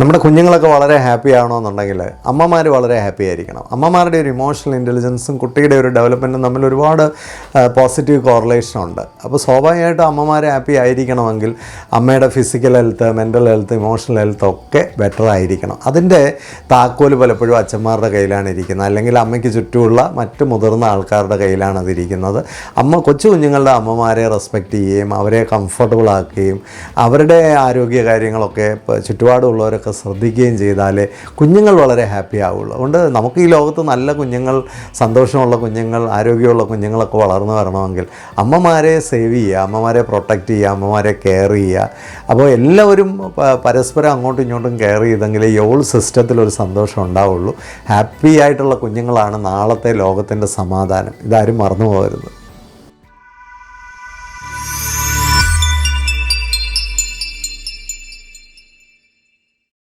നമ്മുടെ കുഞ്ഞുങ്ങളൊക്കെ വളരെ ഹാപ്പി ആവണമെന്നുണ്ടെങ്കിൽ അമ്മമാർ വളരെ ഹാപ്പി ആയിരിക്കണം. അമ്മമാരുടെ ഒരു ഇമോഷണൽ ഇൻ്റലിജൻസും കുട്ടിയുടെ ഒരു ഡെവലപ്മെൻറ്റും തമ്മിൽ ഒരുപാട് പോസിറ്റീവ് കോറിലേഷൻ ഉണ്ട്. അപ്പോൾ സ്വാഭാവികമായിട്ടും അമ്മമാർ ഹാപ്പി ആയിരിക്കണമെങ്കിൽ അമ്മയുടെ physical health, mental health, emotional health ഒക്കെ ബെറ്റർ ആയിരിക്കണം. അതിൻ്റെ താക്കോൽ പലപ്പോഴും അച്ഛന്മാരുടെ കയ്യിലാണ് ഇരിക്കുന്നത്, അല്ലെങ്കിൽ അമ്മയ്ക്ക് ചുറ്റുമുള്ള മറ്റ് മുതിർന്ന ആൾക്കാരുടെ കയ്യിലാണ് അതിരിക്കുന്നത്. കൊച്ചു കുഞ്ഞുങ്ങളുടെ അമ്മമാരെ റെസ്പെക്റ്റ് ചെയ്യുകയും അവരെ കംഫർട്ടബിൾ ആക്കുകയും അവരുടെ ആരോഗ്യ കാര്യങ്ങളൊക്കെ ചുറ്റുപാടുള്ളവരൊക്കെ ശ്രദ്ധിക്കുകയും ചെയ്താലേ കുഞ്ഞുങ്ങൾ വളരെ ഹാപ്പി ആവുള്ളൂ. അതുകൊണ്ട് നമുക്ക് ഈ ലോകത്ത് നല്ല കുഞ്ഞുങ്ങൾ, സന്തോഷമുള്ള കുഞ്ഞുങ്ങൾ, ആരോഗ്യമുള്ള കുഞ്ഞുങ്ങളൊക്കെ വളർന്നു വരണമെങ്കിൽ അമ്മമാരെ സേവ് ചെയ്യുക, അമ്മമാരെ പ്രൊട്ടക്റ്റ് ചെയ്യുക, അമ്മമാരെ കെയർ ചെയ്യുക. അപ്പോൾ എല്ലാവരും പരസ്പരം അങ്ങോട്ടും ഇങ്ങോട്ടും കെയർ ചെയ്തെങ്കിൽ ഈ ഹോൾ സിസ്റ്റത്തിലൊരു സന്തോഷം ഉണ്ടാവുള്ളൂ. ഹാപ്പി ആയിട്ടുള്ള കുഞ്ഞുങ്ങളാണ് നാളത്തെ ലോകത്തിൻ്റെ സമാധാനം. ഇതാരും മറന്നു പോകരുത്.